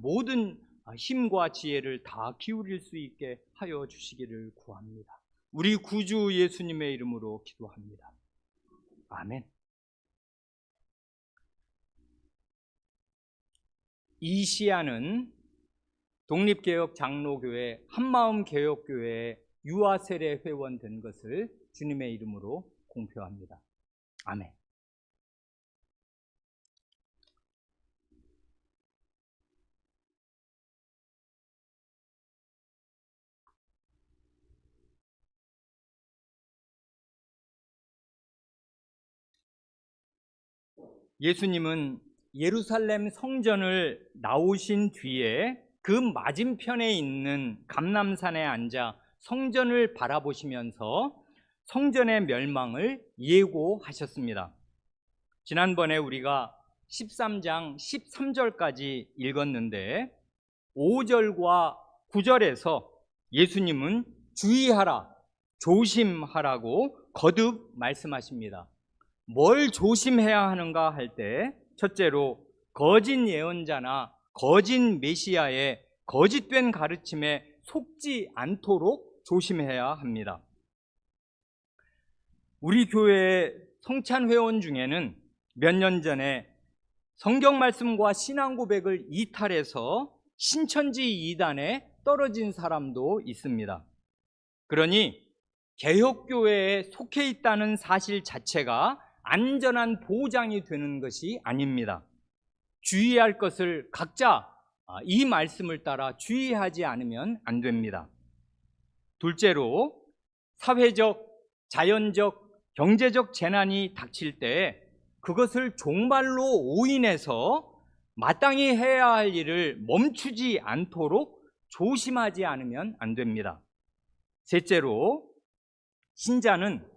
모든 힘과 지혜를 다 기울일 수 있게 하여 주시기를 구합니다. 우리 구주 예수님의 이름으로 기도합니다. 아멘. 이시야는 독립개혁 장로교회 한마음개혁교회의 유아세례 회원 된 것을 주님의 이름으로 공표합니다. 아멘. 예수님은 예루살렘 성전을 나오신 뒤에 그 맞은편에 있는 감람산에 앉아 성전을 바라보시면서 성전의 멸망을 예고하셨습니다. 지난번에 우리가 13장 13절까지 읽었는데 5절과 9절에서 예수님은 주의하라, 조심하라고 거듭 말씀하십니다. 뭘 조심해야 하는가 할 때 첫째로 거짓 예언자나 거짓 메시아의 거짓된 가르침에 속지 않도록 조심해야 합니다. 우리 교회의 성찬 회원 중에는 몇 년 전에 성경 말씀과 신앙 고백을 이탈해서 신천지 이단에 떨어진 사람도 있습니다. 그러니 개혁교회에 속해 있다는 사실 자체가 안전한 보장이 되는 것이 아닙니다. 주의할 것을 각자 이 말씀을 따라 주의하지 않으면 안 됩니다. 둘째로 사회적, 자연적, 경제적 재난이 닥칠 때 그것을 종말로 오인해서 마땅히 해야 할 일을 멈추지 않도록 조심하지 않으면 안 됩니다. 셋째로 신자는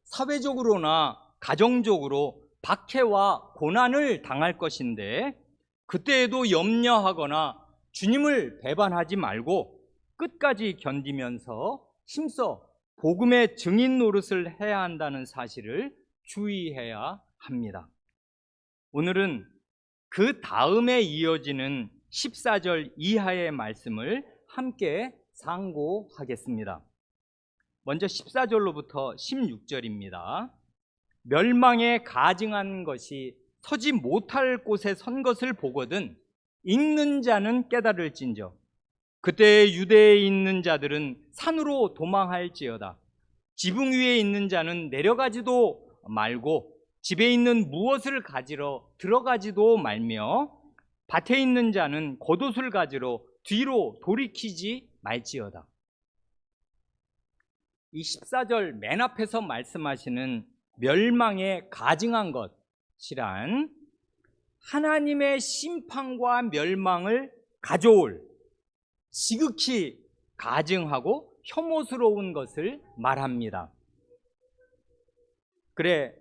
사회적으로나 가정적으로 박해와 고난을 당할 것인데 그때에도 염려하거나 주님을 배반하지 말고 끝까지 견디면서 힘써 복음의 증인 노릇을 해야 한다는 사실을 주의해야 합니다. 오늘은 그 다음에 이어지는 14절 이하의 말씀을 함께 상고하겠습니다. 먼저 14절로부터 16절입니다. 멸망에 가증한 것이 서지 못할 곳에 선 것을 보거든 읽는 자는 깨달을진저 그때 유대에 있는 자들은 산으로 도망할지어다. 지붕 위에 있는 자는 내려가지도 말고 집에 있는 무엇을 가지러 들어가지도 말며 밭에 있는 자는 겉옷을 가지러 뒤로 돌이키지 말지어다. 이 14절 맨 앞에서 말씀하시는 멸망에 가증한 것이란 하나님의 심판과 멸망을 가져올 지극히 가증하고 혐오스러운 것을 말합니다. 그래,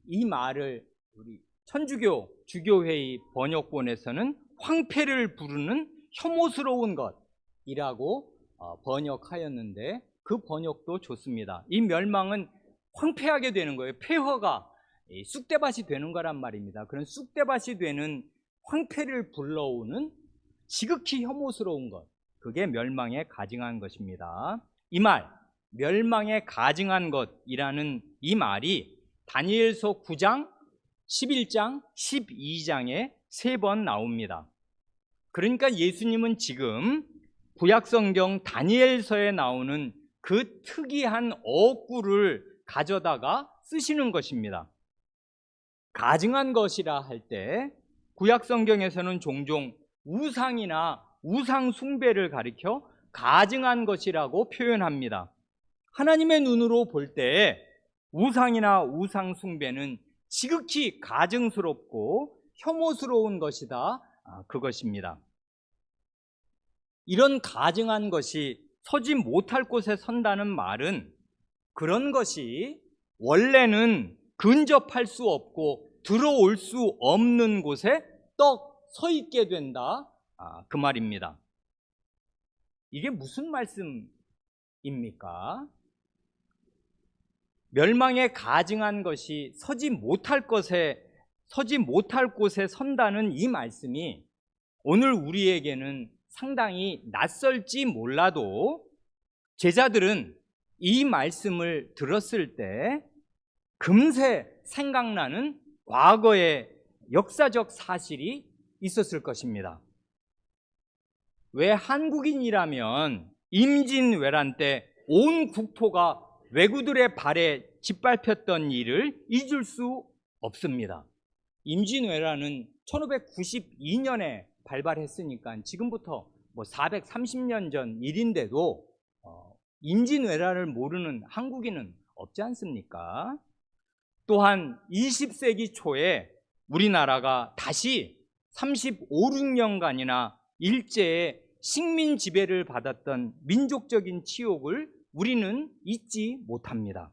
이 말을 우리 천주교 주교회의 번역본에서는 황폐를 부르는 혐오스러운 것이라고 번역하였는데 그 번역도 좋습니다. 이 멸망은 황폐하게 되는 거예요. 폐허가 쑥대밭이 되는 거란 말입니다. 그런 쑥대밭이 되는 황폐를 불러오는 지극히 혐오스러운 것, 그게 멸망에 가증한 것입니다. 이 말, 멸망에 가증한 것이라는 이 말이 다니엘서 9장, 11장, 12장에 3번 나옵니다. 그러니까 예수님은 지금 구약성경 다니엘서에 나오는 그 특이한 어구를 가져다가 쓰시는 것입니다. 가증한 것이라 할 때 구약성경에서는 종종 우상이나 우상 숭배를 가리켜 가증한 것이라고 표현합니다. 하나님의 눈으로 볼 때 우상이나 우상 숭배는 지극히 가증스럽고 혐오스러운 것이다, 그것입니다. 이런 가증한 것이 서지 못할 곳에 선다는 말은 그런 것이 원래는 근접할 수 없고 들어올 수 없는 곳에 떡 서 있게 된다, 그 말입니다. 이게 무슨 말씀입니까? 멸망에 가증한 것이 서지 못할 곳에 선다는 이 말씀이 오늘 우리에게는 상당히 낯설지 몰라도 제자들은 이 말씀을 들었을 때 금세 생각나는 과거의 역사적 사실이 있었을 것입니다. 왜 한국인이라면 임진왜란 때 온 국토가 왜구들의 발에 짓밟혔던 일을 잊을 수 없습니다. 임진왜란은 1592년에 발발했으니까 지금부터 430년 전 일인데도 임진왜란을 모르는 한국인은 없지 않습니까? 또한 20세기 초에 우리나라가 다시 35, 6년간이나 일제의 식민 지배를 받았던 민족적인 치욕을 우리는 잊지 못합니다.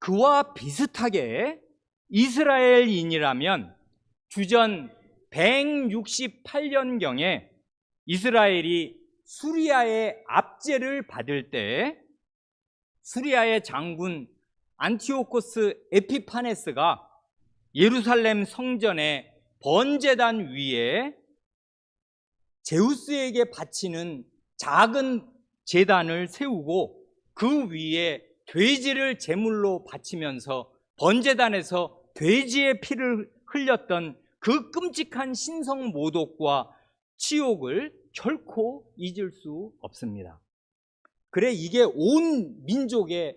그와 비슷하게 이스라엘인이라면 주전 168년경에 이스라엘이 수리아의 압제를 받을 때 수리아의 장군 안티오코스 에피파네스가 예루살렘 성전의 번제단 위에 제우스에게 바치는 작은 제단을 세우고 그 위에 돼지를 제물로 바치면서 번제단에서 돼지의 피를 흘렸던 그 끔찍한 신성 모독과 치욕을 결코 잊을 수 없습니다. 그래, 이게 온 민족의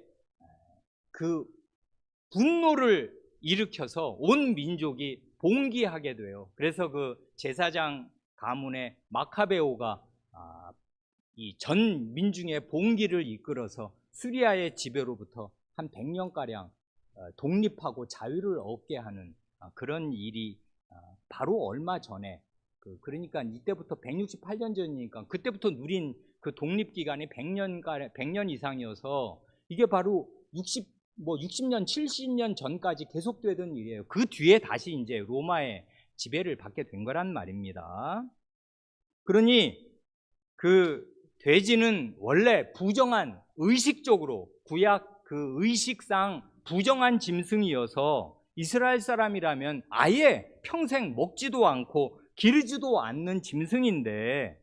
그 분노를 일으켜서 온 민족이 봉기하게 돼요. 그래서 그 제사장 가문의 마카베오가 이 전 민중의 봉기를 이끌어서 수리아의 지배로부터 한 100년가량 독립하고 자유를 얻게 하는 그런 일이 바로 얼마 전에 그러니까 이때부터 168년 전이니까 그때부터 누린 그 독립기간이 100년 이상이어서 이게 바로 60년, 70년 전까지 계속되던 일이에요. 그 뒤에 다시 이제 로마의 지배를 받게 된 거란 말입니다. 그러니 그 돼지는 원래 부정한, 의식적으로 구약 그 의식상 부정한 짐승이어서 이스라엘 사람이라면 아예 평생 먹지도 않고 기르지도 않는 짐승인데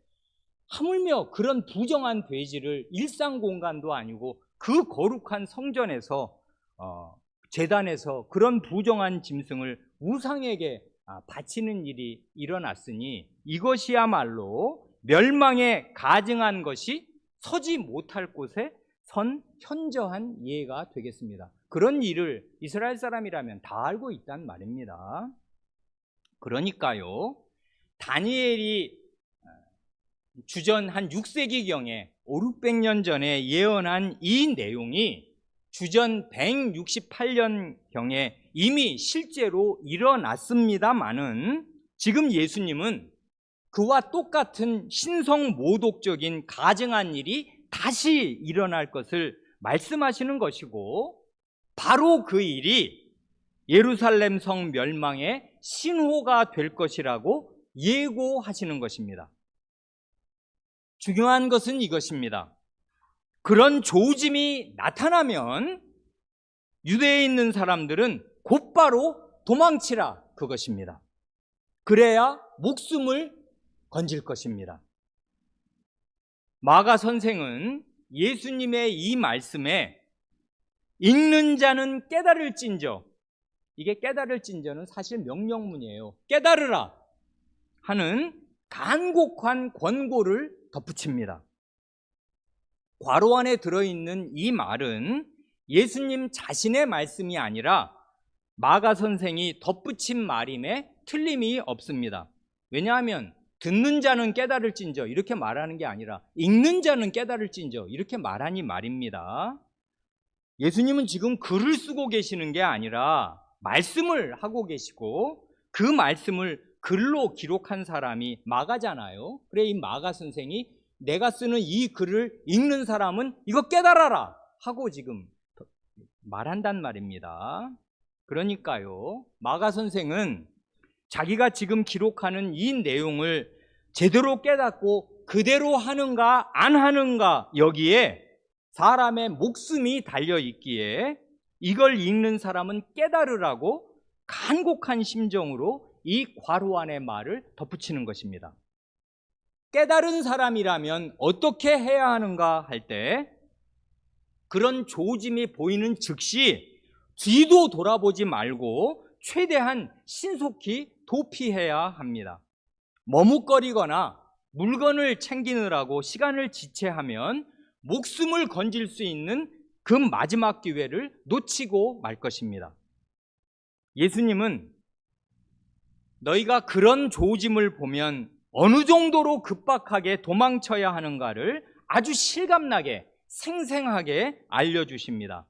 하물며 그런 부정한 돼지를 일상 공간도 아니고 그 거룩한 성전에서 제단에서 그런 부정한 짐승을 우상에게 바치는 일이 일어났으니 이것이야말로 멸망에 가증한 것이 서지 못할 곳에 선 현저한 예가 되겠습니다. 그런 일을 이스라엘 사람이라면 다 알고 있단 말입니다. 그러니까요, 다니엘이 주전 한 6세기경에 500년 전에 예언한 이 내용이 주전 168년경에 이미 실제로 일어났습니다마는 지금 예수님은 그와 똑같은 신성 모독적인 가증한 일이 다시 일어날 것을 말씀하시는 것이고 바로 그 일이 예루살렘 성 멸망의 신호가 될 것이라고 예고하시는 것입니다. 중요한 것은 이것입니다. 그런 조짐이 나타나면 유대에 있는 사람들은 곧바로 도망치라, 그것입니다. 그래야 목숨을 건질 것입니다. 마가 선생은 예수님의 이 말씀에 읽는 자는 깨달을진저, 이게 깨달을진저는 사실 명령문이에요. 깨달으라 하는 간곡한 권고를 덧붙입니다. 괄호 안에 들어있는 이 말은 예수님 자신의 말씀이 아니라 마가 선생이 덧붙인 말임에 틀림이 없습니다. 왜냐하면 듣는 자는 깨달을진저 이렇게 말하는 게 아니라 읽는 자는 깨달을진저 이렇게 말하니 말입니다. 예수님은 지금 글을 쓰고 계시는 게 아니라 말씀을 하고 계시고 그 말씀을 글로 기록한 사람이 마가잖아요. 그래, 이 마가 선생이 내가 쓰는 이 글을 읽는 사람은 이거 깨달아라 하고 지금 말한단 말입니다. 그러니까요, 마가 선생은 자기가 지금 기록하는 이 내용을 제대로 깨닫고 그대로 하는가 안 하는가 여기에 사람의 목숨이 달려 있기에 이걸 읽는 사람은 깨달으라고 간곡한 심정으로 이 괄호 안에 말을 덧붙이는 것입니다. 깨달은 사람이라면 어떻게 해야 하는가 할 때 그런 조짐이 보이는 즉시 뒤도 돌아보지 말고 최대한 신속히 도피해야 합니다. 머뭇거리거나 물건을 챙기느라고 시간을 지체하면 목숨을 건질 수 있는 그 마지막 기회를 놓치고 말 것입니다. 예수님은 너희가 그런 조짐을 보면 어느 정도로 급박하게 도망쳐야 하는가를 아주 실감나게 생생하게 알려주십니다.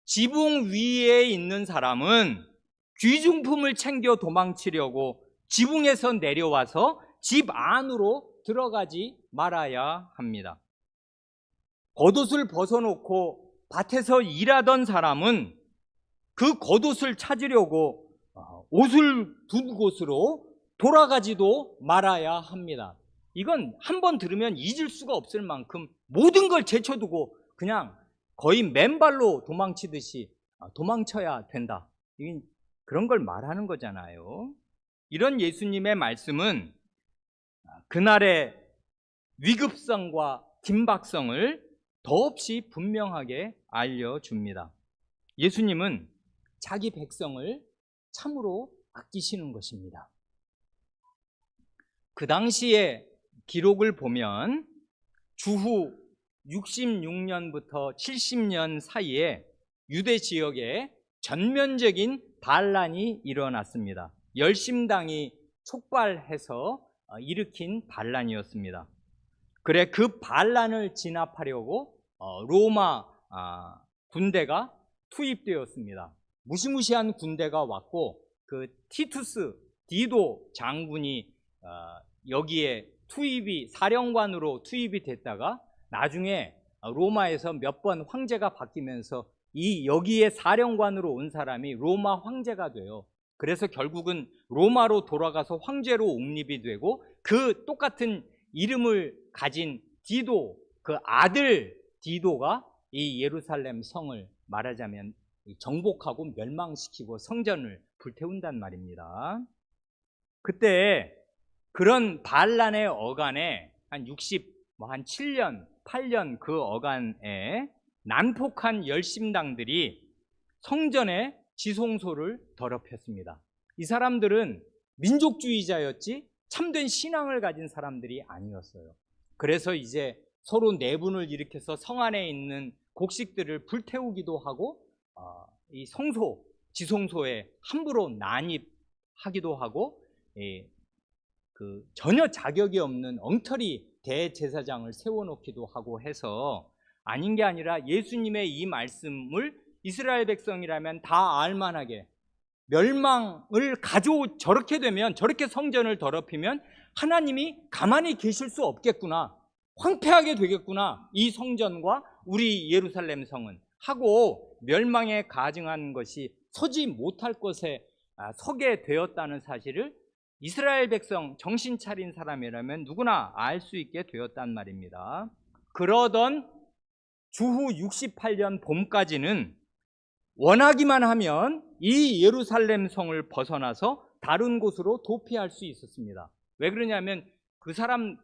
지붕 위에 있는 사람은 귀중품을 챙겨 도망치려고 지붕에서 내려와서 집 안으로 들어가지 말아야 합니다. 겉옷을 벗어놓고 밭에서 일하던 사람은 그 겉옷을 찾으려고 옷을 둔 곳으로 돌아가지도 말아야 합니다. 이건 한번 들으면 잊을 수가 없을 만큼 모든 걸 제쳐두고 그냥 거의 맨발로 도망치듯이 도망쳐야 된다. 그런 걸 말하는 거잖아요. 이런 예수님의 말씀은 그날의 위급성과 긴박성을 더없이 분명하게 알려줍니다. 예수님은 자기 백성을 참으로 아끼시는 것입니다. 그 당시의 기록을 보면 주후 66년부터 70년 사이에 유대 지역에 전면적인 반란이 일어났습니다. 열심당이 촉발해서 일으킨 반란이었습니다. 그래 그 반란을 진압하려고 로마 군대가 투입되었습니다. 무시무시한 군대가 왔고 그 티투스 디도 장군이 여기에 사령관으로 투입이 됐다가 나중에 로마에서 몇 번 황제가 바뀌면서 여기에 사령관으로 온 사람이 로마 황제가 돼요. 그래서 결국은 로마로 돌아가서 황제로 옹립이 되고 그 똑같은 이름을 가진 디도, 그 아들 디도가 이 예루살렘 성을 말하자면 정복하고 멸망시키고 성전을 불태운단 말입니다. 그때 그런 반란의 어간에 한 7년, 8년 그 어간에 난폭한 열심당들이 성전의 지성소를 더럽혔습니다. 이 사람들은 민족주의자였지 참된 신앙을 가진 사람들이 아니었어요. 그래서 이제 서로 내분을 일으켜서 성 안에 있는 곡식들을 불태우기도 하고 이 지성소에 함부로 난입하기도 하고 전혀 자격이 없는 엉터리 대제사장을 세워놓기도 하고 해서 아닌 게 아니라 예수님의 이 말씀을 이스라엘 백성이라면 다 알만하게 멸망을 저렇게 되면 저렇게 성전을 더럽히면 하나님이 가만히 계실 수 없겠구나, 황폐하게 되겠구나, 이 성전과 우리 예루살렘 성은 하고 멸망에 가증한 것이 서지 못할 곳에 서게 되었다는 사실을 이스라엘 백성 정신 차린 사람이라면 누구나 알 수 있게 되었단 말입니다. 그러던 주후 68년 봄까지는 원하기만 하면 이 예루살렘 성을 벗어나서 다른 곳으로 도피할 수 있었습니다. 왜 그러냐면 그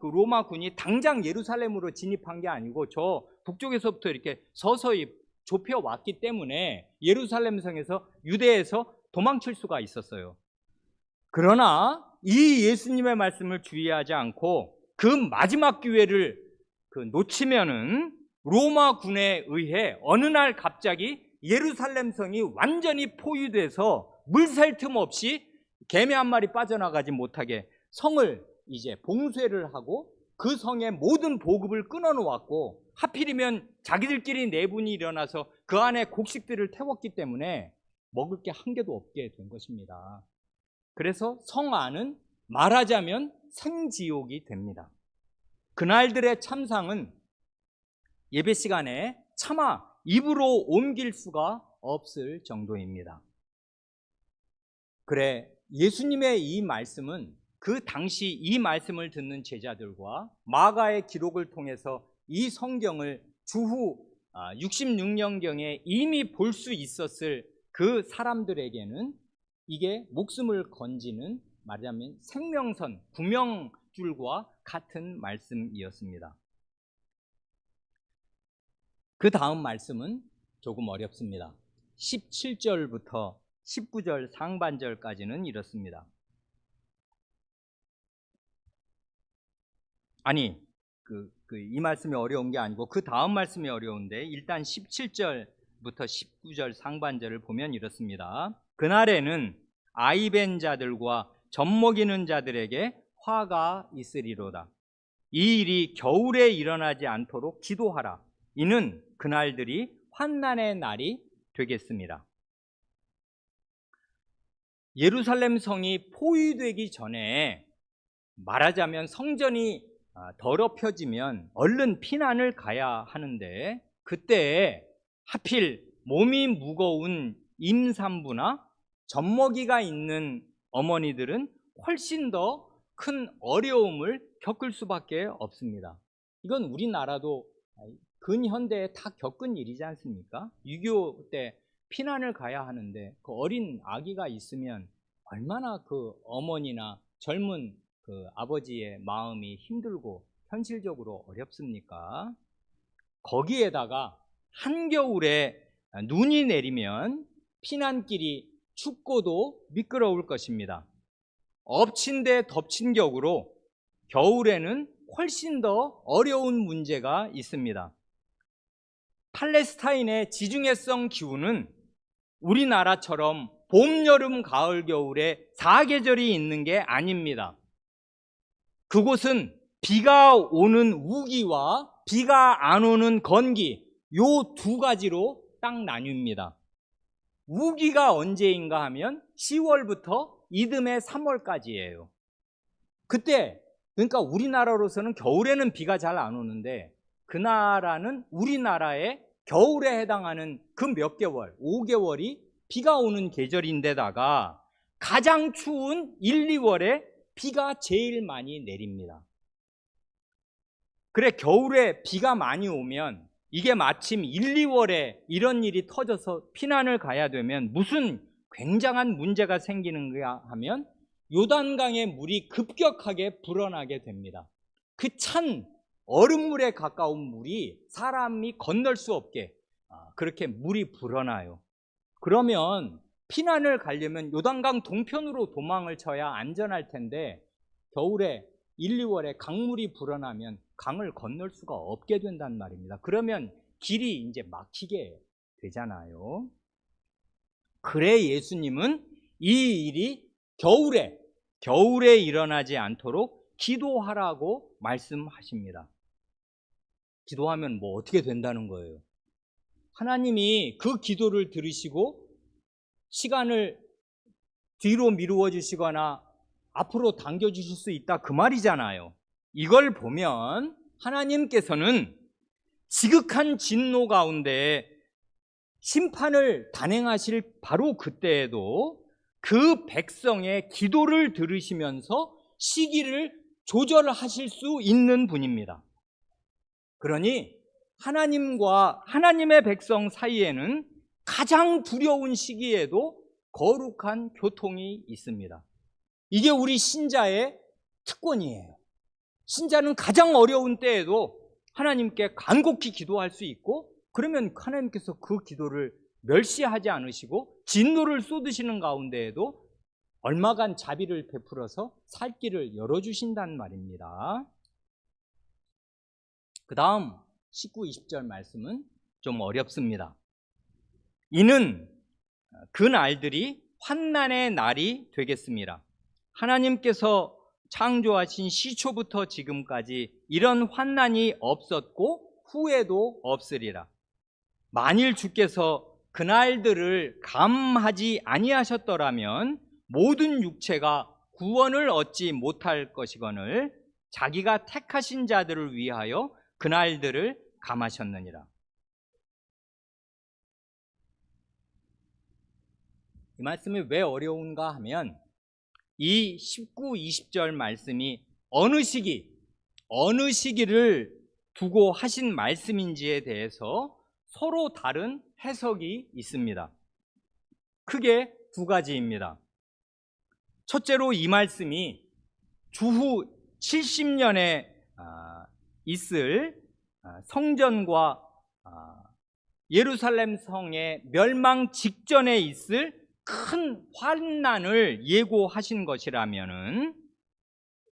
로마군이 당장 예루살렘으로 진입한 게 아니고 저 북쪽에서부터 이렇게 서서히 좁혀왔기 때문에 예루살렘 성에서 유대에서 도망칠 수가 있었어요. 그러나 이 예수님의 말씀을 주의하지 않고 그 마지막 기회를 놓치면은 로마군에 의해 어느 날 갑자기 예루살렘 성이 완전히 포위돼서 물 샐 틈 없이 개미 한 마리 빠져나가지 못하게 성을 이제 봉쇄를 하고 그 성의 모든 보급을 끊어놓았고 하필이면 자기들끼리 내분이 일어나서 그 안에 곡식들을 태웠기 때문에 먹을 게 한 개도 없게 된 것입니다. 그래서 성 안은 말하자면 생지옥이 됩니다. 그날들의 참상은 예배 시간에 차마 입으로 옮길 수가 없을 정도입니다. 그래 예수님의 이 말씀은 그 당시 이 말씀을 듣는 제자들과 마가의 기록을 통해서 이 성경을 주후 66년경에 이미 볼 수 있었을 그 사람들에게는 이게 목숨을 건지는 말하자면 생명선, 구명줄과 같은 말씀이었습니다. 그 다음 말씀은 조금 어렵습니다. 17절부터 19절 상반절까지는 이렇습니다. 아니, 이 말씀이 어려운 게 아니고 그 다음 말씀이 어려운데 일단 17절부터 19절 상반절을 보면 이렇습니다. 그날에는 아이벤 자들과 젖먹이는 자들에게 화가 있으리로다. 이 일이 겨울에 일어나지 않도록 기도하라. 이는 그날들이 환난의 날이 되겠습니다. 예루살렘 성이 포위되기 전에 말하자면 성전이 더럽혀지면 얼른 피난을 가야 하는데 그때 하필 몸이 무거운 임산부나 젖먹이가 있는 어머니들은 훨씬 더 큰 어려움을 겪을 수밖에 없습니다. 이건 우리나라도 근현대에 다 겪은 일이지 않습니까? 6.25 때 피난을 가야 하는데 그 어린 아기가 있으면 얼마나 그 어머니나 젊은 그 아버지의 마음이 힘들고 현실적으로 어렵습니까? 거기에다가 한겨울에 눈이 내리면 피난길이 춥고도 미끄러울 것입니다. 엎친 데 덮친 격으로 겨울에는 훨씬 더 어려운 문제가 있습니다. 팔레스타인의 지중해성 기후는 우리나라처럼 봄, 여름, 가을, 겨울에 4계절이 있는 게 아닙니다. 그곳은 비가 오는 우기와 비가 안 오는 건기, 요 두 가지로 딱 나뉩니다. 우기가 언제인가 하면 10월부터 이듬해 3월까지예요. 그때 그러니까 우리나라로서는 겨울에는 비가 잘 안 오는데 그 나라는 우리나라의 겨울에 해당하는 그 몇 개월, 5개월이 비가 오는 계절인데다가 가장 추운 1, 2월에 비가 제일 많이 내립니다. 그래 겨울에 비가 많이 오면 이게 마침 1, 2월에 이런 일이 터져서 피난을 가야 되면 무슨 굉장한 문제가 생기는가 하면 요단강의 물이 급격하게 불어나게 됩니다. 그 찬 얼음물에 가까운 물이 사람이 건널 수 없게 그렇게 물이 불어나요. 그러면 피난을 가려면 요단강 동편으로 도망을 쳐야 안전할 텐데 겨울에 1, 2월에 강물이 불어나면 강을 건널 수가 없게 된단 말입니다. 그러면 길이 이제 막히게 되잖아요. 그래 예수님은 이 일이 겨울에 일어나지 않도록 기도하라고 말씀하십니다. 기도하면 뭐 어떻게 된다는 거예요? 하나님이 그 기도를 들으시고 시간을 뒤로 미루어 주시거나 앞으로 당겨 주실 수 있다 그 말이잖아요. 이걸 보면 하나님께서는 지극한 진노 가운데 심판을 단행하실 바로 그때에도 그 백성의 기도를 들으시면서 시기를 조절하실 수 있는 분입니다. 그러니 하나님과 하나님의 백성 사이에는 가장 두려운 시기에도 거룩한 교통이 있습니다. 이게 우리 신자의 특권이에요. 신자는 가장 어려운 때에도 하나님께 간곡히 기도할 수 있고 그러면 하나님께서 그 기도를 멸시하지 않으시고 진노를 쏟으시는 가운데에도 얼마간 자비를 베풀어서 살 길을 열어주신단 말입니다. 그 다음 19, 20절 말씀은 좀 어렵습니다. 이는 그 날들이 환난의 날이 되겠습니다. 하나님께서 창조하신 시초부터 지금까지 이런 환난이 없었고 후에도 없으리라. 만일 주께서 그날들을 감하지 아니하셨더라면 모든 육체가 구원을 얻지 못할 것이거늘 자기가 택하신 자들을 위하여 그날들을 감하셨느니라. 이 말씀이 왜 어려운가 하면 이 19, 20절 말씀이 어느 시기를 두고 하신 말씀인지에 대해서 서로 다른 해석이 있습니다. 크게 두 가지입니다. 첫째로 이 말씀이 주후 70년에 있을 성전과 예루살렘 성의 멸망 직전에 있을 큰 환난을 예고하신 것이라면은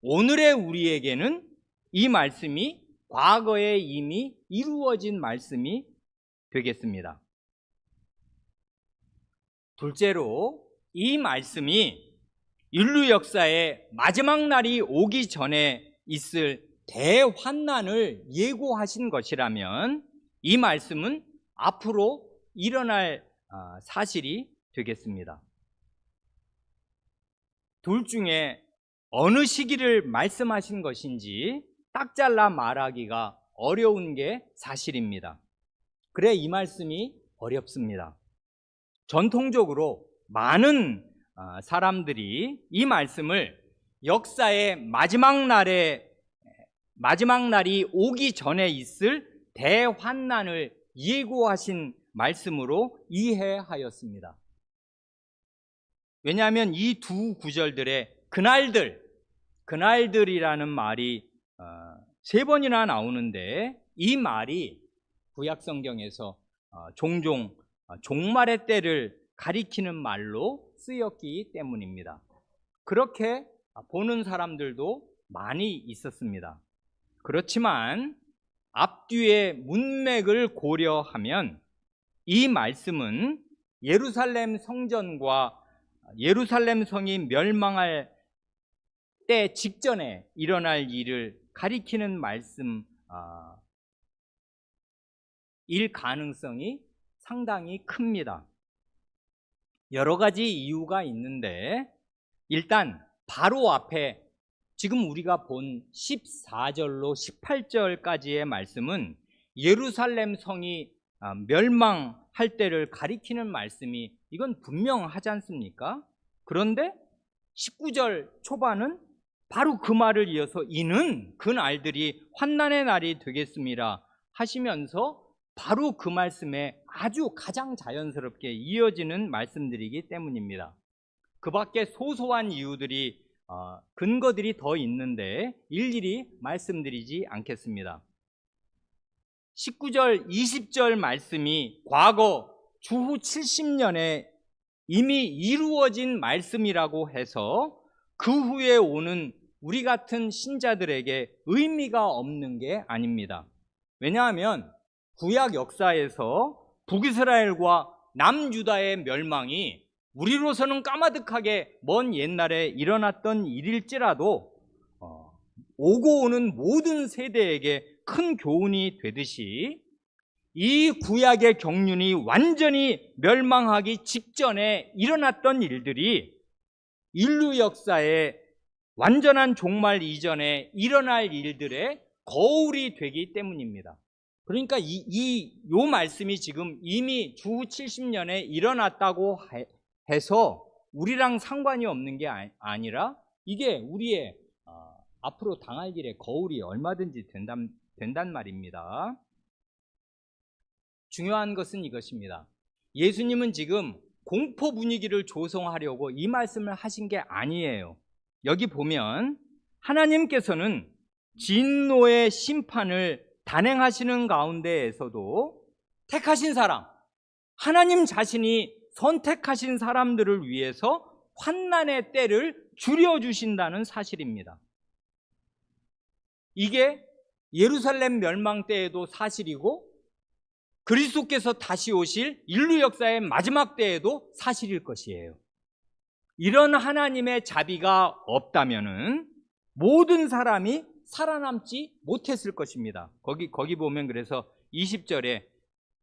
오늘의 우리에게는 이 말씀이 과거에 이미 이루어진 말씀이 되겠습니다. 둘째로 이 말씀이 인류 역사의 마지막 날이 오기 전에 있을 대환난을 예고하신 것이라면 이 말씀은 앞으로 일어날 사실이 되겠습니다. 둘 중에 어느 시기를 말씀하신 것인지 딱 잘라 말하기가 어려운 게 사실입니다. 그래 이 말씀이 어렵습니다. 전통적으로 많은 사람들이 이 말씀을 역사의 마지막 날이 오기 전에 있을 대환난을 예고하신 말씀으로 이해하였습니다. 왜냐하면 이 두 구절들의 그날들이라는 말이 3번이나 나오는데 이 말이 구약 성경에서 종종 종말의 때를 가리키는 말로 쓰였기 때문입니다. 그렇게 보는 사람들도 많이 있었습니다. 그렇지만 앞뒤의 문맥을 고려하면 이 말씀은 예루살렘 성전과 예루살렘 성이 멸망할 때 직전에 일어날 일을 가리키는 말씀일 가능성이 상당히 큽니다. 여러 가지 이유가 있는데 일단 바로 앞에 지금 우리가 본 14절로 18절까지의 말씀은 예루살렘 성이 멸망할 때를 가리키는 말씀이 이건 분명하지 않습니까? 그런데 19절 초반은 바로 그 말을 이어서 이는 그 날들이 환난의 날이 되겠습니다 하시면서 바로 그 말씀에 아주 가장 자연스럽게 이어지는 말씀들이기 때문입니다. 그 밖에 소소한 이유들이 근거들이 더 있는데 일일이 말씀드리지 않겠습니다. 19절, 20절 말씀이 과거 주후 70년에 이미 이루어진 말씀이라고 해서 그 후에 오는 우리 같은 신자들에게 의미가 없는 게 아닙니다. 왜냐하면 구약 역사에서 북이스라엘과 남유다의 멸망이 우리로서는 까마득하게 먼 옛날에 일어났던 일일지라도 오고 오는 모든 세대에게 큰 교훈이 되듯이 이 구약의 경륜이 완전히 멸망하기 직전에 일어났던 일들이 인류 역사의 완전한 종말 이전에 일어날 일들의 거울이 되기 때문입니다. 그러니까 요 말씀이 지금 이미 주후 70년에 일어났다고 해서 우리랑 상관이 없는 게 아니라 이게 우리의 앞으로 당할 일의 거울이 얼마든지 된단 말입니다. 중요한 것은 이것입니다. 예수님은 지금 공포 분위기를 조성하려고 이 말씀을 하신 게 아니에요. 여기 보면 하나님께서는 진노의 심판을 단행하시는 가운데에서도 택하신 사람, 하나님 자신이 선택하신 사람들을 위해서 환난의 때를 줄여주신다는 사실입니다. 이게 예루살렘 멸망 때에도 사실이고 그리스도께서 다시 오실 인류 역사의 마지막 때에도 사실일 것이에요. 이런 하나님의 자비가 없다면은 모든 사람이 살아남지 못했을 것입니다. 거기 보면 그래서 20절에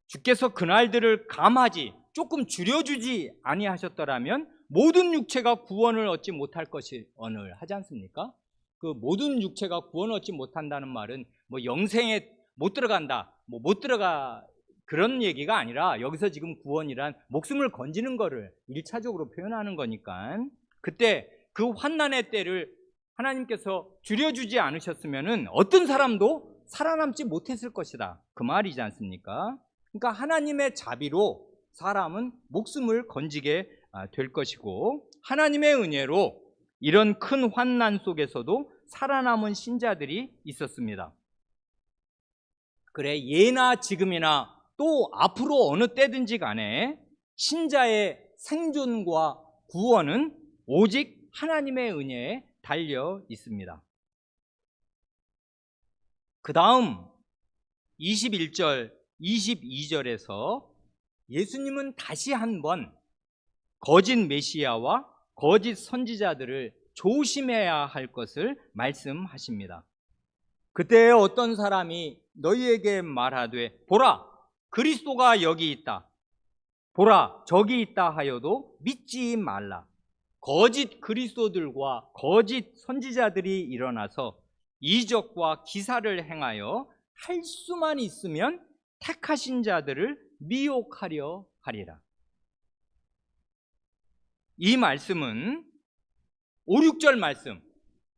주께서 그날들을 감하지 조금 줄여주지 아니하셨더라면 모든 육체가 구원을 얻지 못할 것이 언을 하지 않습니까? 그 모든 육체가 구원을 얻지 못한다는 말은 뭐 영생에 못 들어간다, 못 들어가 그런 얘기가 아니라 여기서 지금 구원이란 목숨을 건지는 거를 1차적으로 표현하는 거니까 그때 그 환난의 때를 하나님께서 줄여주지 않으셨으면 어떤 사람도 살아남지 못했을 것이다 그 말이지 않습니까? 그러니까 하나님의 자비로 사람은 목숨을 건지게 될 것이고 하나님의 은혜로 이런 큰 환난 속에서도 살아남은 신자들이 있었습니다. 그래, 예나 지금이나 또 앞으로 어느 때든지 간에 신자의 생존과 구원은 오직 하나님의 은혜에 달려 있습니다. 그 다음 21절, 22절에서 예수님은 다시 한번 거짓 메시아와 거짓 선지자들을 조심해야 할 것을 말씀하십니다. 그때 어떤 사람이 너희에게 말하되 보라, 그리스도가 여기 있다, 보라, 저기 있다 하여도 믿지 말라. 거짓 그리스도들과 거짓 선지자들이 일어나서 이적과 기사를 행하여 할 수만 있으면 택하신 자들을 미혹하려 하리라. 이 말씀은 5, 6절 말씀,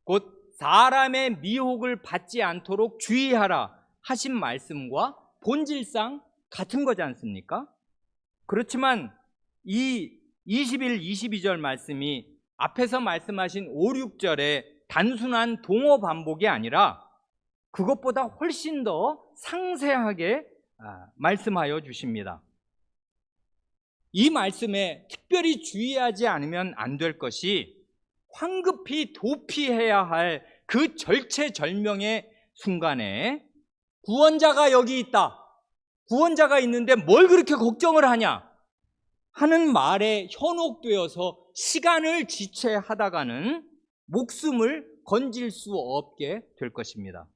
곧 사람의 미혹을 받지 않도록 주의하라 하신 말씀과 본질상 같은 거지 않습니까? 그렇지만 이 21, 22절 말씀이 앞에서 말씀하신 5, 6절의 단순한 동어 반복이 아니라 그것보다 훨씬 더 상세하게 말씀하여 주십니다. 이 말씀에 특별히 주의하지 않으면 안 될 것이 황급히 도피해야 할 그 절체절명의 순간에 구원자가 여기 있다, 구원자가 있는데 뭘 그렇게 걱정을 하냐 하는 말에 현혹되어서 시간을 지체하다가는 목숨을 건질 수 없게 될 것입니다.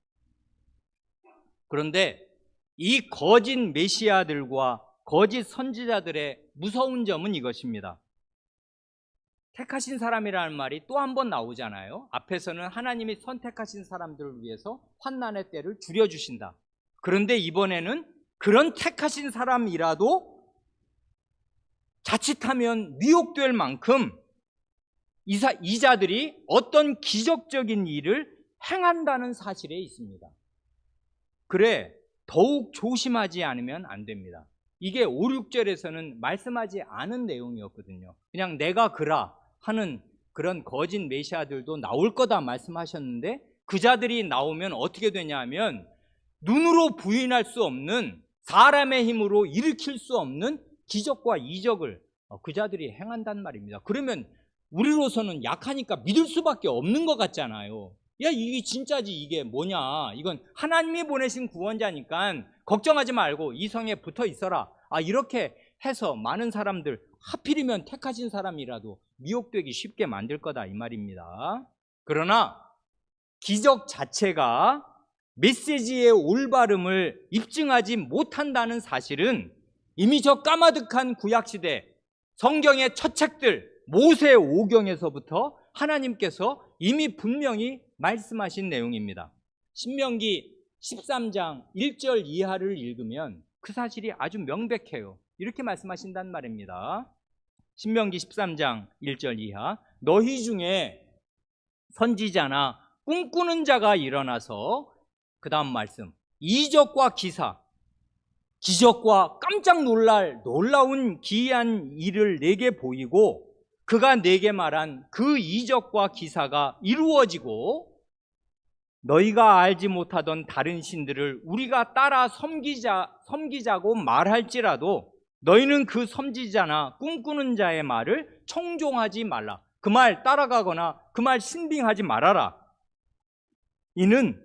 그런데 이 거짓 메시아들과 거짓 선지자들의 무서운 점은 이것입니다. 택하신 사람이라는 말이 또 한 번 나오잖아요. 앞에서는 하나님이 선택하신 사람들을 위해서 환난의 때를 줄여주신다. 그런데 이번에는 그런 택하신 사람이라도 자칫하면 미혹될 만큼 이 자들이 어떤 기적적인 일을 행한다는 사실에 있습니다. 그래, 더욱 조심하지 않으면 안 됩니다. 이게 5, 6절에서는 말씀하지 않은 내용이었거든요. 그냥 내가 그라 하는 그런 거짓 메시아들도 나올 거다 말씀하셨는데 그 자들이 나오면 어떻게 되냐 하면 눈으로 부인할 수 없는, 사람의 힘으로 일으킬 수 없는 기적과 이적을 그 자들이 행한단 말입니다. 그러면 우리로서는 약하니까 믿을 수밖에 없는 것 같잖아요. 야, 이게 진짜지, 이게 뭐냐, 이건 하나님이 보내신 구원자니까 걱정하지 말고 이 성에 붙어 있어라, 이렇게 해서 많은 사람들, 하필이면 택하신 사람이라도 미혹되기 쉽게 만들 거다 이 말입니다. 그러나 기적 자체가 메시지의 올바름을 입증하지 못한다는 사실은 이미 저 까마득한 구약시대 성경의 첫 책들 모세 오경에서부터 하나님께서 이미 분명히 말씀하신 내용입니다. 신명기 13장 1절 이하를 읽으면 그 사실이 아주 명백해요. 이렇게 말씀하신단 말입니다. 신명기 13장 1절 이하, 너희 중에 선지자나 꿈꾸는 자가 일어나서, 그 다음 말씀, 이적과 기사, 기적과 깜짝 놀랄 놀라운 기이한 일을 내게 보이고 그가 내게 말한 그 이적과 기사가 이루어지고 너희가 알지 못하던 다른 신들을 우리가 따라 섬기자고 말할지라도 너희는 그 선지자나 꿈꾸는 자의 말을 청종하지 말라. 그 말 따라가거나 그 말 신빙하지 말아라. 이는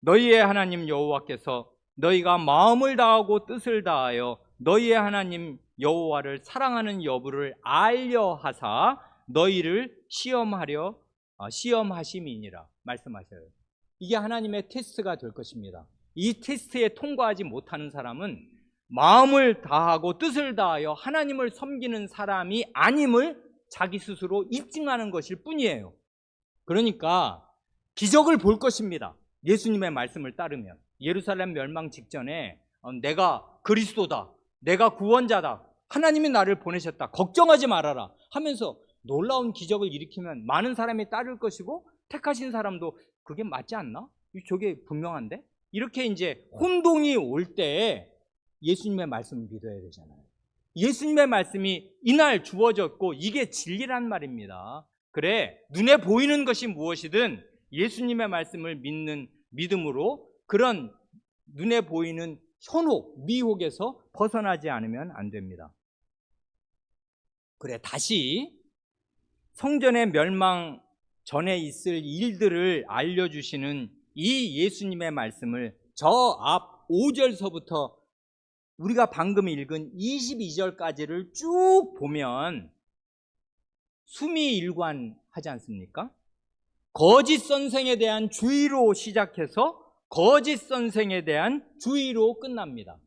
너희의 하나님 여호와께서 너희가 마음을 다하고 뜻을 다하여 너희의 하나님 여호와를 사랑하는 여부를 알려 하사 너희를 시험하심이니라 말씀하셔요. 이게 하나님의 테스트가 될 것입니다. 이 테스트에 통과하지 못하는 사람은 마음을 다하고 뜻을 다하여 하나님을 섬기는 사람이 아님을 자기 스스로 입증하는 것일 뿐이에요. 그러니까 기적을 볼 것입니다. 예수님의 말씀을 따르면 예루살렘 멸망 직전에 내가 그리스도다, 내가 구원자다, 하나님이 나를 보내셨다, 걱정하지 말아라 하면서 놀라운 기적을 일으키면 많은 사람이 따를 것이고 택하신 사람도 그게 맞지 않나? 저게 분명한데? 이렇게 이제 혼동이 올 때 예수님의 말씀을 믿어야 되잖아요. 예수님의 말씀이 이날 주어졌고 이게 진리란 말입니다. 그래, 눈에 보이는 것이 무엇이든 예수님의 말씀을 믿는 믿음으로 그런 눈에 보이는 현혹, 미혹에서 벗어나지 않으면 안 됩니다. 그래, 다시 성전의 멸망 전에 있을 일들을 알려주시는 이 예수님의 말씀을 저 앞 5절서부터 우리가 방금 읽은 22절까지를 쭉 보면 수미일관하지 않습니까? 거짓 선생에 대한 주의로 시작해서 거짓 선생에 대한 주의로 끝납니다.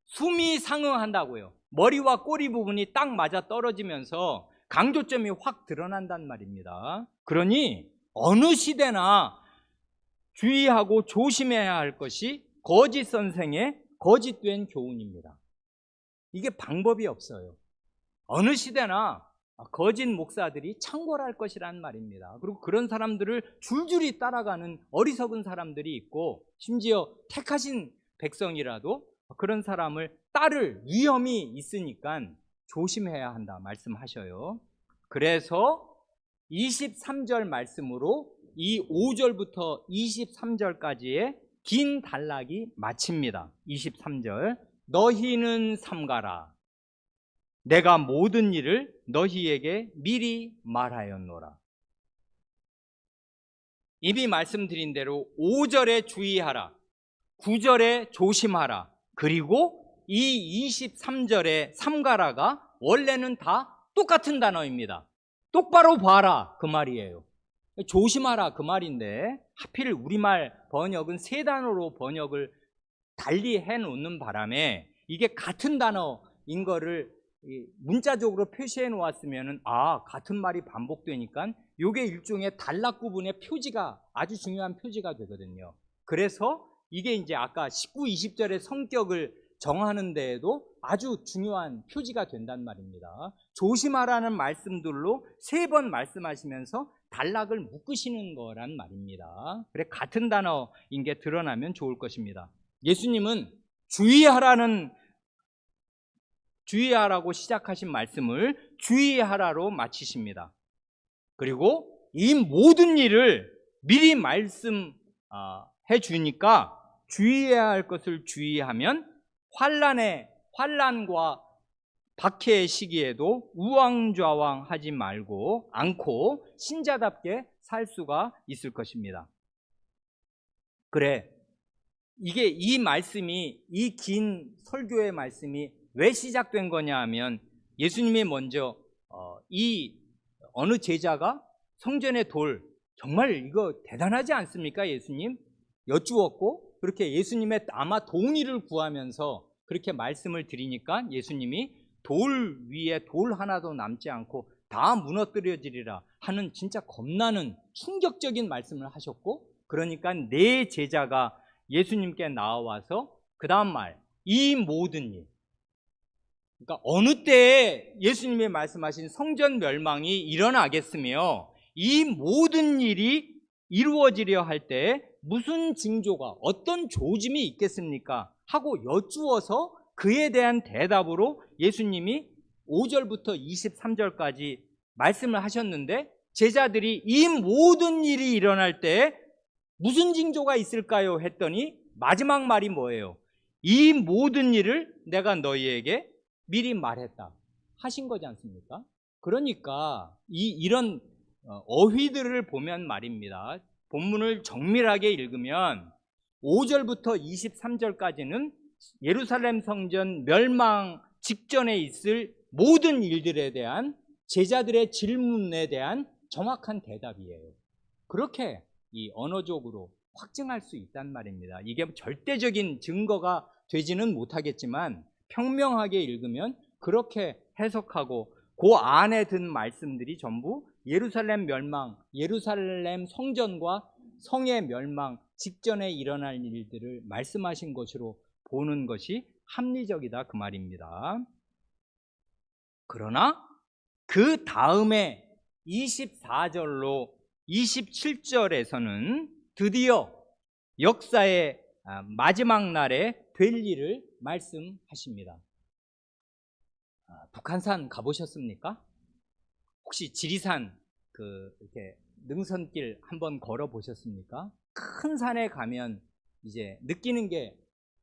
수미상응한다고요. 머리와 꼬리 부분이 딱 맞아 떨어지면서 강조점이 확 드러난단 말입니다. 그러니 어느 시대나 주의하고 조심해야 할 것이 거짓 선생의 거짓된 교훈입니다. 이게 방법이 없어요. 어느 시대나 거짓 목사들이 창궐할 것이란 말입니다. 그리고 그런 사람들을 줄줄이 따라가는 어리석은 사람들이 있고 심지어 택하신 백성이라도 그런 사람을 따를 위험이 있으니까 조심해야 한다 말씀하셔요. 그래서 23절 말씀으로 이 5절부터 23절까지의 긴 단락이 마칩니다. 23절, 너희는 삼가라. 내가 모든 일을 너희에게 미리 말하였노라. 이미 말씀드린 대로 5절에 주의하라, 9절에 조심하라, 그리고 이 23절에 삼가라가 원래는 다 똑같은 단어입니다. 똑바로 봐라 그 말이에요. 조심하라 그 말인데 하필 우리말 번역은 세 단어로 번역을 달리 해놓는 바람에 이게 같은 단어인 거를 문자적으로 표시해 놓았으면 같은 말이 반복되니까 이게 일종의 단락 구분의 표지가 아주 중요한 표지가 되거든요. 그래서 이게 이제 아까 19, 20절의 성격을 정하는 데에도 아주 중요한 표지가 된단 말입니다. 조심하라는 말씀들로 3번 말씀하시면서 단락을 묶으시는 거란 말입니다. 그래 같은 단어인 게 드러나면 좋을 것입니다. 예수님은 주의하라고 시작하신 말씀을 주의하라로 마치십니다. 그리고 이 모든 일을 미리 말씀해 주니까 주의해야 할 것을 주의하면 환난과 박해의 시기에도 우왕좌왕하지 말고 않고 신자답게 살 수가 있을 것입니다. 그래, 이 말씀이, 이 긴 설교의 말씀이 왜 시작된 거냐 하면 예수님이 먼저 어느 제자가 성전의 돌, 정말 이거 대단하지 않습니까 예수님? 여쭈었고 그렇게 예수님의 아마 동의를 구하면서 그렇게 말씀을 드리니까 예수님이 돌 위에 돌 하나도 남지 않고 다 무너뜨려지리라 하는 진짜 겁나는 충격적인 말씀을 하셨고, 그러니까 네 제자가 예수님께 나와서 그 다음 말, 이 모든 일, 그러니까 어느 때에 예수님이 말씀하신 성전 멸망이 일어나겠으며 이 모든 일이 이루어지려 할 때 무슨 징조가, 어떤 조짐이 있겠습니까? 하고 여쭈어서 그에 대한 대답으로 예수님이 5절부터 23절까지 말씀을 하셨는데 제자들이 이 모든 일이 일어날 때 무슨 징조가 있을까요? 했더니 마지막 말이 뭐예요? 이 모든 일을 내가 너희에게 미리 말했다 하신 거지 않습니까? 그러니까 이런 어휘들을 보면 말입니다. 본문을 정밀하게 읽으면 5절부터 23절까지는 예루살렘 성전 멸망 직전에 있을 모든 일들에 대한 제자들의 질문에 대한 정확한 대답이에요. 그렇게 이 언어적으로 확증할 수 있단 말입니다. 이게 절대적인 증거가 되지는 못하겠지만 평명하게 읽으면 그렇게 해석하고 그 안에 든 말씀들이 전부 예루살렘 멸망, 예루살렘 성전과 성의 멸망 직전에 일어날 일들을 말씀하신 것으로 보는 것이 합리적이다 그 말입니다. 그러나 그 다음에 24절로 27절에서는 드디어 역사의 마지막 날에 될 일을 말씀하십니다. 북한산 가보셨습니까? 혹시 지리산 이렇게 능선길 한번 걸어 보셨습니까? 큰 산에 가면 이제 느끼는 게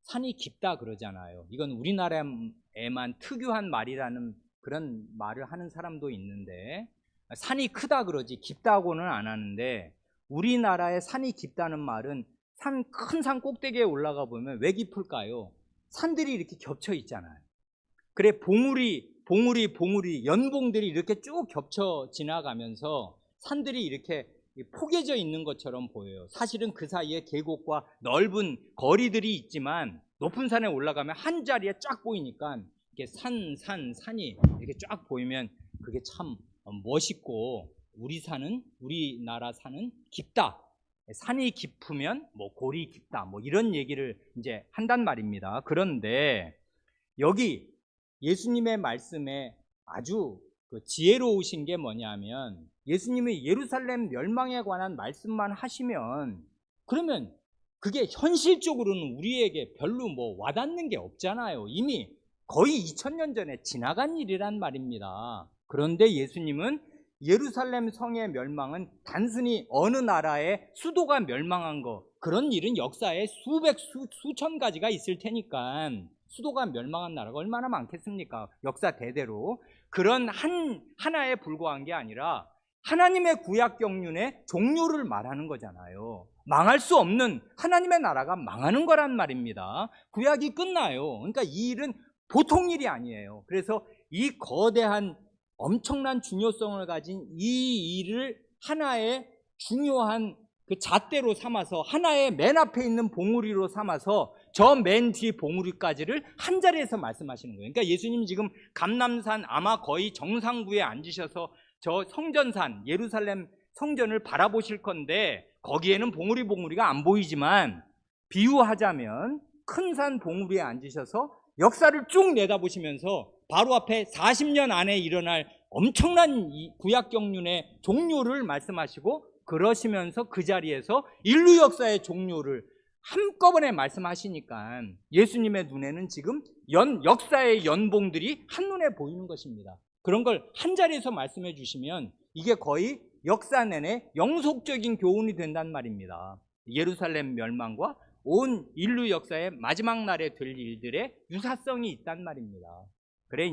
산이 깊다 그러잖아요. 이건 우리나라에만 특유한 말이라는 그런 말을 하는 사람도 있는데, 산이 크다 그러지 깊다고는 안 하는데, 우리나라의 산이 깊다는 말은 큰 산 꼭대기에 올라가 보면 왜 깊을까요? 산들이 이렇게 겹쳐 있잖아요. 그래 봉우리 연봉들이 이렇게 쭉 겹쳐 지나가면서 산들이 이렇게 포개져 있는 것처럼 보여요. 사실은 그 사이에 계곡과 넓은 거리들이 있지만 높은 산에 올라가면 한 자리에 쫙 보이니까 이렇게 산이 이렇게 쫙 보이면 그게 참 멋있고, 우리나라 산은 깊다. 산이 깊으면 뭐 골이 깊다. 뭐 이런 얘기를 이제 한단 말입니다. 그런데 여기 예수님의 말씀에 아주 지혜로우신 게 뭐냐면, 예수님이 예루살렘 멸망에 관한 말씀만 하시면 그러면 그게 현실적으로는 우리에게 별로 뭐 와닿는 게 없잖아요. 이미 거의 2000년 전에 지나간 일이란 말입니다. 그런데 예수님은 예루살렘 성의 멸망은 단순히 어느 나라의 수도가 멸망한 거, 그런 일은 역사에 수천 가지가 있을 테니까 수도가 멸망한 나라가 얼마나 많겠습니까? 역사 대대로. 그런 하나에 불과한 게 아니라 하나님의 구약 경륜의 종료를 말하는 거잖아요. 망할 수 없는 하나님의 나라가 망하는 거란 말입니다. 구약이 끝나요. 그러니까 이 일은 보통 일이 아니에요. 그래서 이 거대한 엄청난 중요성을 가진 이 일을 하나의 중요한 그 잣대로 삼아서, 하나의 맨 앞에 있는 봉우리로 삼아서 저 맨 뒤 봉우리까지를 한 자리에서 말씀하시는 거예요. 그러니까 예수님 지금 감람산 아마 거의 정상부에 앉으셔서 저 성전산, 예루살렘 성전을 바라보실 건데, 거기에는 봉우리가 안 보이지만 비유하자면 큰 산 봉우리에 앉으셔서 역사를 쭉 내다보시면서 바로 앞에 40년 안에 일어날 엄청난 이 구약 경륜의 종료를 말씀하시고, 그러시면서 그 자리에서 인류 역사의 종료를 한꺼번에 말씀하시니까 예수님의 눈에는 지금 역사의 연봉들이 한눈에 보이는 것입니다. 그런 걸 한 자리에서 말씀해 주시면 이게 거의 역사 내내 영속적인 교훈이 된단 말입니다. 예루살렘 멸망과 온 인류 역사의 마지막 날에 될 일들의 유사성이 있단 말입니다. 그래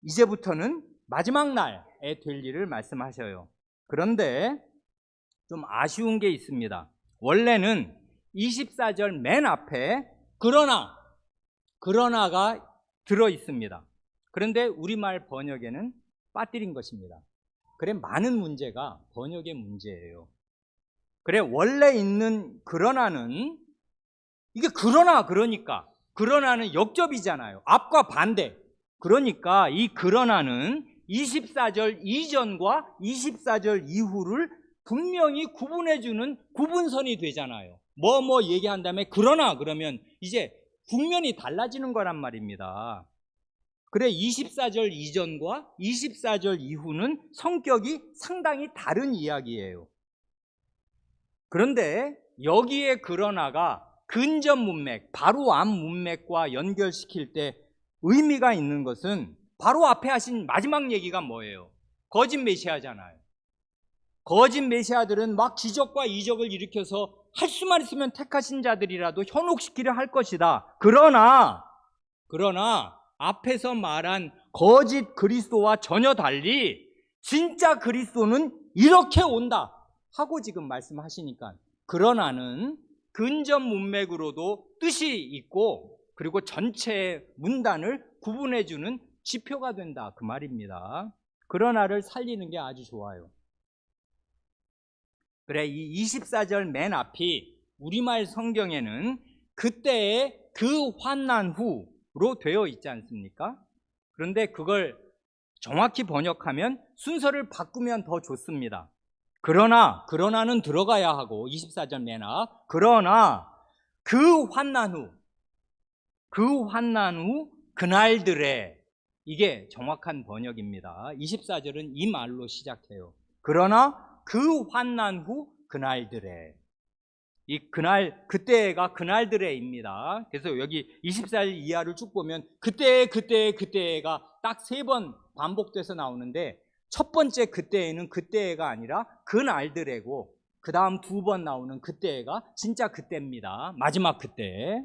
이제부터는 마지막 날에 될 일을 말씀하셔요. 그런데 좀 아쉬운 게 있습니다. 원래는 24절 맨 앞에 그러나가 들어 있습니다. 그런데 우리말 번역에는 빠뜨린 것입니다. 그래 많은 문제가 번역의 문제예요. 그래 원래 있는 그러나는, 이게 그러나는 역접이잖아요. 앞과 반대. 그러니까 이 그러나는 24절 이전과 24절 이후를 분명히 구분해주는 구분선이 되잖아요. 뭐 얘기한 다음에 그러면 이제 국면이 달라지는 거란 말입니다. 그래 24절 이전과 24절 이후는 성격이 상당히 다른 이야기예요. 그런데 여기에 그러나가 근접 문맥, 바로 앞 문맥과 연결시킬 때 의미가 있는 것은, 바로 앞에 하신 마지막 얘기가 뭐예요? 거짓 메시아잖아요. 거짓 메시아들은 막 기적과 이적을 일으켜서 할 수만 있으면 택하신 자들이라도 현혹시키려 할 것이다. 그러나 앞에서 말한 거짓 그리스도와 전혀 달리 진짜 그리스도는 이렇게 온다 하고 지금 말씀하시니까, 그러나는 근접 문맥으로도 뜻이 있고, 그리고 전체의 문단을 구분해주는 지표가 된다 그 말입니다. 그러나를 살리는 게 아주 좋아요. 그래 이 24절 맨 앞이 우리말 성경에는 그때의 그 환난 후로 되어 있지 않습니까? 그런데 그걸 정확히 번역하면 순서를 바꾸면 더 좋습니다. 그러나는 들어가야 하고, 24절 맨 앞, 그러나 그 환난 후 그날들에, 이게 정확한 번역입니다. 24절은 이 말로 시작해요. 그러나 그 환난 후 그날들에, 이 그때가 그날들에입니다. 그래서 여기 24절 이하를 쭉 보면 그때가 딱 3번 반복돼서 나오는데, 첫 번째 그때에는 그때가 아니라 그날들이고 그 다음 두 번 나오는 그때가 진짜 그때입니다. 마지막 그때.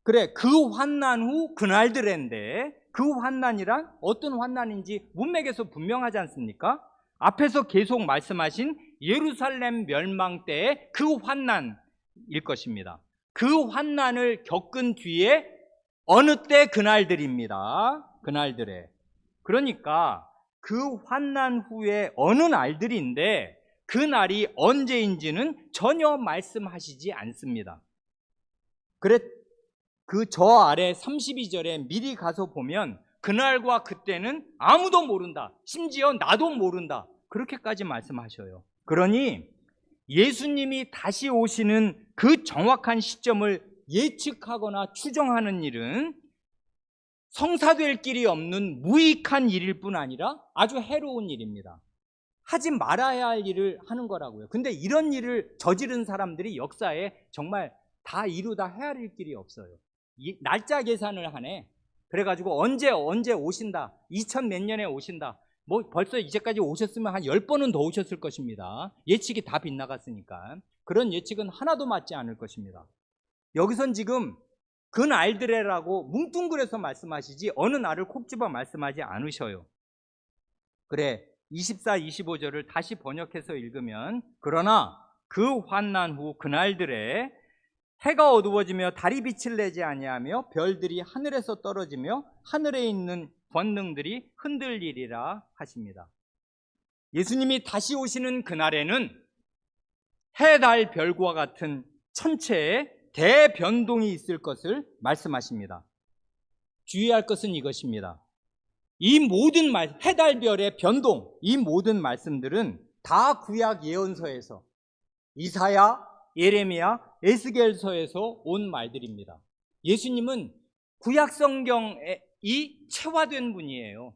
그래, 그 환난 후 그날들인데 그 환난이란 어떤 환난인지 문맥에서 분명하지 않습니까? 앞에서 계속 말씀하신 예루살렘 멸망 때의 그 환난일 것입니다. 그 환난을 겪은 뒤에 어느 때 그날들입니다. 그날들에. 그러니까 그 환난 후에 어느 날들인데 그 날이 언제인지는 전혀 말씀하시지 않습니다. 그래, 그 저 아래 32절에 미리 가서 보면 그날과 그때는 아무도 모른다. 심지어 나도 모른다. 그렇게까지 말씀하셔요. 그러니 예수님이 다시 오시는 그 정확한 시점을 예측하거나 추정하는 일은 성사될 길이 없는 무익한 일일 뿐 아니라 아주 해로운 일입니다. 하지 말아야 할 일을 하는 거라고요. 근데 이런 일을 저지른 사람들이 역사에 정말 다 이루다 헤아릴 길이 없어요. 날짜 계산을 하네. 그래가지고 언제 오신다. 2000 몇 년에 오신다. 뭐 벌써 이제까지 오셨으면 한 10번은 더 오셨을 것입니다. 예측이 다 빗나갔으니까. 그런 예측은 하나도 맞지 않을 것입니다. 여기선 지금 그 날들이라고 뭉뚱그려서 말씀하시지 어느 날을 콕 집어 말씀하지 않으셔요. 그래, 24, 25절을 다시 번역해서 읽으면 그러나 그 환난 후 그날들에 해가 어두워지며 달이 빛을 내지 아니하며 별들이 하늘에서 떨어지며 하늘에 있는 권능들이 흔들리리라 하십니다. 예수님이 다시 오시는 그날에는 해, 달, 별과 같은 천체에 대변동이 있을 것을 말씀하십니다. 주의할 것은 이것입니다. 이 모든 해, 달, 별의 변동, 이 모든 말씀들은 다 구약 예언서에서 이사야, 예레미야, 에스겔서에서 온 말들입니다. 예수님은 구약 성경이 체화된 분이에요.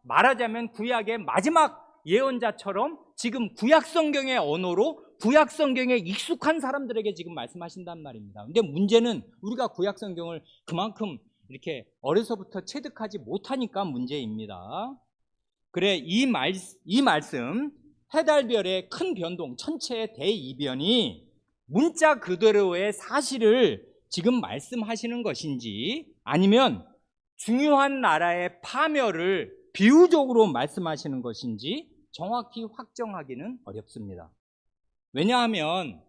말하자면 구약의 마지막 예언자처럼 지금 구약 성경의 언어로 구약 성경에 익숙한 사람들에게 지금 말씀하신단 말입니다. 근데 문제는 우리가 구약 성경을 그만큼 이렇게 어려서부터 체득하지 못하니까 문제입니다. 그래, 이 말씀 해달별의 큰 변동, 천체의 대이변이 문자 그대로의 사실을 지금 말씀하시는 것인지 아니면 중요한 나라의 파멸을 비유적으로 말씀하시는 것인지 정확히 확정하기는 어렵습니다. 왜냐하면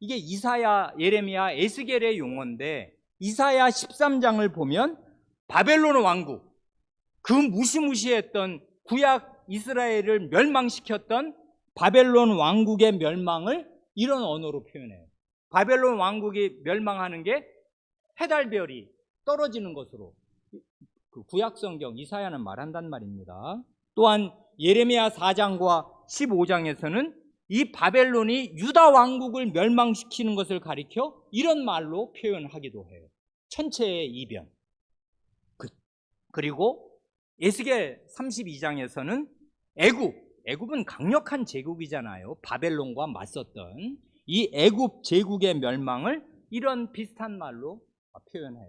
이게 이사야, 예레미야, 에스겔의 용어인데 이사야 13장을 보면 바벨론 왕국, 그 무시무시했던 구약 이스라엘을 멸망시켰던 바벨론 왕국의 멸망을 이런 언어로 표현해요. 바벨론 왕국이 멸망하는 게 해달별이 떨어지는 것으로 그 구약 성경 이사야는 말한단 말입니다. 또한 예레미야 4장과 15장에서는 이 바벨론이 유다 왕국을 멸망시키는 것을 가리켜 이런 말로 표현하기도 해요. 천체의 이변. 그리고 에스겔 32장에서는 애굽은 강력한 제국이잖아요. 바벨론과 맞섰던 이 애굽 제국의 멸망을 이런 비슷한 말로 표현해요.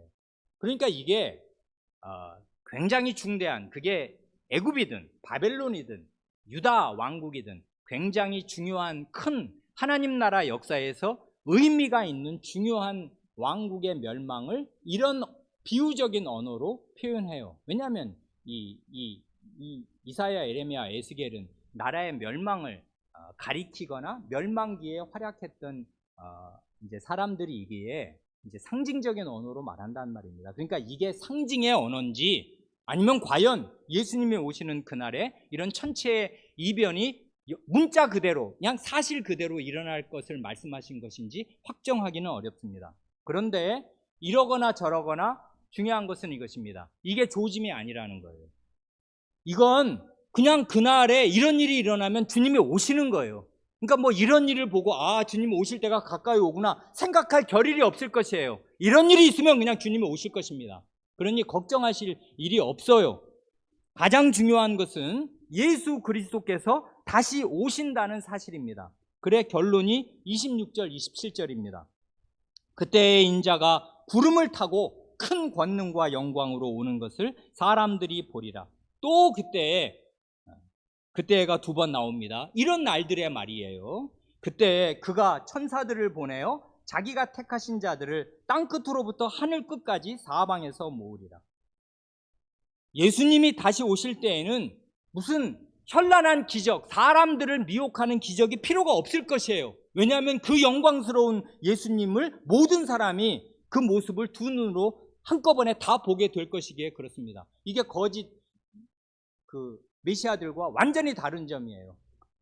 그러니까 이게 굉장히 중대한, 그게 애굽이든 바벨론이든 유다 왕국이든 굉장히 중요한 큰 하나님 나라 역사에서 의미가 있는 중요한 왕국의 멸망을 이런 비유적인 언어로 표현해요. 왜냐하면 이사야, 예레미야, 에스겔은 나라의 멸망을 가리키거나 멸망기에 활약했던 이제 사람들이기에 이제 상징적인 언어로 말한다는 말입니다. 그러니까 이게 상징의 언어인지 아니면 과연 예수님이 오시는 그날에 이런 천체의 이변이 문자 그대로 그냥 사실 그대로 일어날 것을 말씀하신 것인지 확정하기는 어렵습니다. 그런데 이러거나 저러거나 중요한 것은 이것입니다. 이게 조짐이 아니라는 거예요. 이건 그냥 그날에 이런 일이 일어나면 주님이 오시는 거예요. 그러니까 뭐 이런 일을 보고 주님이 오실 때가 가까이 오구나 생각할 겨를이 없을 것이에요. 이런 일이 있으면 그냥 주님이 오실 것입니다. 그러니 걱정하실 일이 없어요. 가장 중요한 것은 예수 그리스도께서 다시 오신다는 사실입니다. 그래 결론이 26절, 27절입니다. 그때의 인자가 구름을 타고 큰 권능과 영광으로 오는 것을 사람들이 보리라. 또 그때에 그때가 두 번 나옵니다. 이런 날들의 말이에요. 그때 그가 천사들을 보내어 자기가 택하신 자들을 땅끝으로부터 하늘 끝까지 사방에서 모으리라. 예수님이 다시 오실 때에는 무슨 현란한 기적, 사람들을 미혹하는 기적이 필요가 없을 것이에요. 왜냐하면 그 영광스러운 예수님을 모든 사람이 그 모습을 두 눈으로 한꺼번에 다 보게 될 것이기에 그렇습니다. 이게 거짓 메시아들과 완전히 다른 점이에요.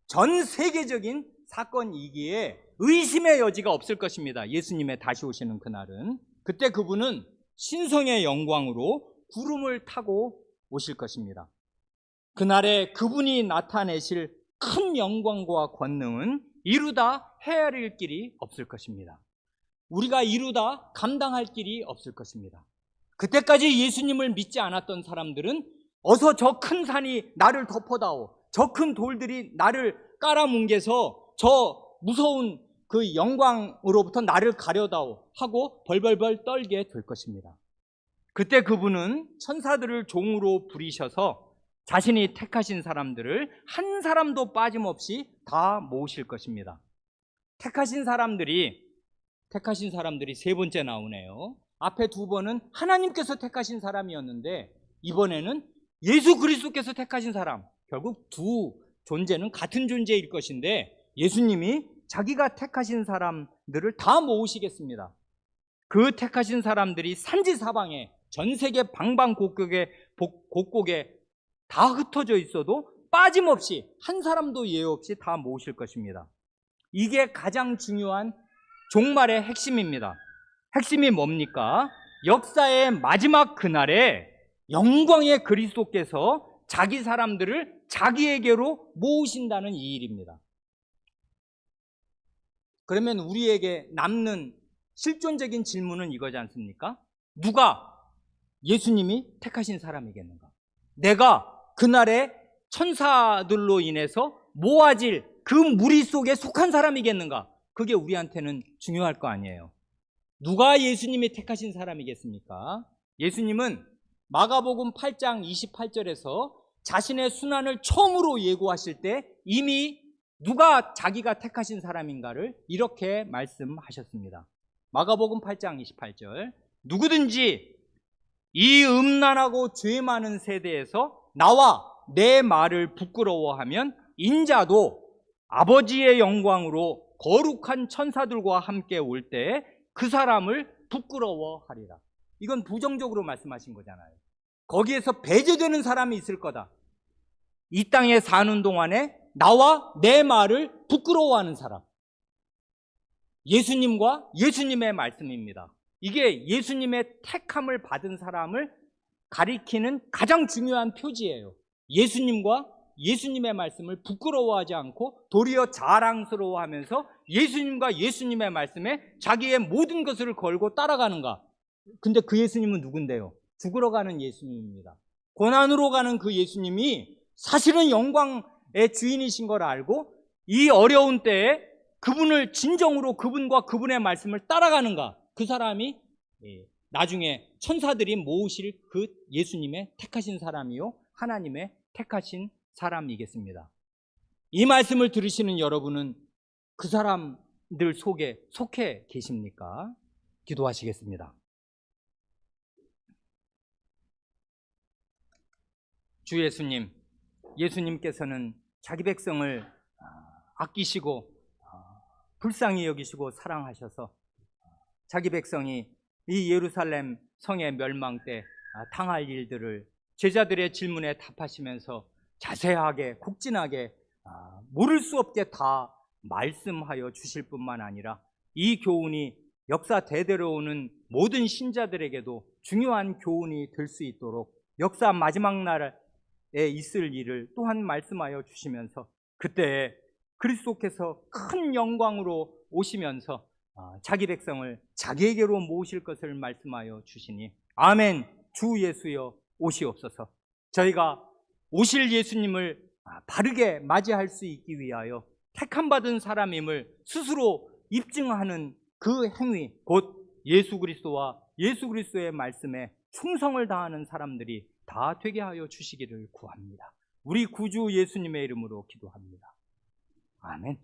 전 세계적인 사건이기에 의심의 여지가 없을 것입니다. 예수님의 다시 오시는 그날은. 그때 그분은 신성의 영광으로 구름을 타고 오실 것입니다. 그날에 그분이 나타내실 큰 영광과 권능은 이루다 헤아릴 길이 없을 것입니다. 우리가 이루다 감당할 길이 없을 것입니다. 그때까지 예수님을 믿지 않았던 사람들은 어서 저 큰 산이 나를 덮어다오, 저 큰 돌들이 나를 깔아뭉개서 저 무서운 그 영광으로부터 나를 가려다오 하고 벌벌벌 떨게 될 것입니다. 그때 그분은 천사들을 종으로 부리셔서 자신이 택하신 사람들을 한 사람도 빠짐없이 다 모으실 것입니다. 택하신 사람들이 세 번째 나오네요. 앞에 두 번은 하나님께서 택하신 사람이었는데 이번에는 예수 그리스도께서 택하신 사람. 결국 두 존재는 같은 존재일 것인데 예수님이 자기가 택하신 사람들을 다 모으시겠습니다. 그 택하신 사람들이 산지사방에 전 세계 방방곡곡에 다 흩어져 있어도 빠짐없이 한 사람도 예외 없이 다 모으실 것입니다. 이게 가장 중요한 종말의 핵심입니다. 핵심이 뭡니까? 역사의 마지막 그날에 영광의 그리스도께서 자기 사람들을 자기에게로 모으신다는 이 일입니다. 그러면 우리에게 남는 실존적인 질문은 이거지 않습니까? 누가 예수님이 택하신 사람이겠는가? 내가 그날에 천사들로 인해서 모아질 그 무리 속에 속한 사람이겠는가? 그게 우리한테는 중요할 거 아니에요. 누가 예수님이 택하신 사람이겠습니까? 예수님은 마가복음 8장 28절에서 자신의 순환을 처음으로 예고하실 때 이미 누가 자기가 택하신 사람인가를 이렇게 말씀하셨습니다. 마가복음 8장 28절, 누구든지 이 음란하고 죄 많은 세대에서 나와 내 말을 부끄러워하면 인자도 아버지의 영광으로 거룩한 천사들과 함께 올 때 그 사람을 부끄러워하리라. 이건 부정적으로 말씀하신 거잖아요. 거기에서 배제되는 사람이 있을 거다. 이 땅에 사는 동안에 나와 내 말을 부끄러워하는 사람. 예수님과 예수님의 말씀입니다. 이게 예수님의 택함을 받은 사람을 가리키는 가장 중요한 표지예요. 예수님과 예수님의 말씀을 부끄러워하지 않고 도리어 자랑스러워하면서 예수님과 예수님의 말씀에 자기의 모든 것을 걸고 따라가는가? 근데 그 예수님은 누군데요? 죽으러 가는 예수님입니다. 고난으로 가는 그 예수님이 사실은 영광의 주인이신 걸 알고 이 어려운 때에 그분을 진정으로 그분과 그분의 말씀을 따라가는가? 그 사람이 나중에 천사들이 모으실 그 예수님의 택하신 사람이요 하나님의 택하신 사람이겠습니다. 이 말씀을 들으시는 여러분은 그 사람들 속에 속해 계십니까? 기도하시겠습니다. 주 예수님, 예수님께서는 자기 백성을 아끼시고 불쌍히 여기시고 사랑하셔서 자기 백성이 이 예루살렘 성의 멸망 때 당할 일들을 제자들의 질문에 답하시면서 자세하게 국진하게 모를 수 없게 다 말씀하여 주실 뿐만 아니라 이 교훈이 역사 대대로 오는 모든 신자들에게도 중요한 교훈이 될 수 있도록 역사 마지막 날에 있을 일을 또한 말씀하여 주시면서 그때 그리스도께서 큰 영광으로 오시면서 자기 백성을 자기에게로 모으실 것을 말씀하여 주시니 아멘. 주 예수여 오시옵소서. 저희가 오실 예수님을 바르게 맞이할 수 있기 위하여 택함받은 사람임을 스스로 입증하는 그 행위, 곧 예수 그리스도와 예수 그리스도의 말씀에 충성을 다하는 사람들이 다 되게 하여 주시기를 구합니다. 우리 구주 예수님의 이름으로 기도합니다. 아멘.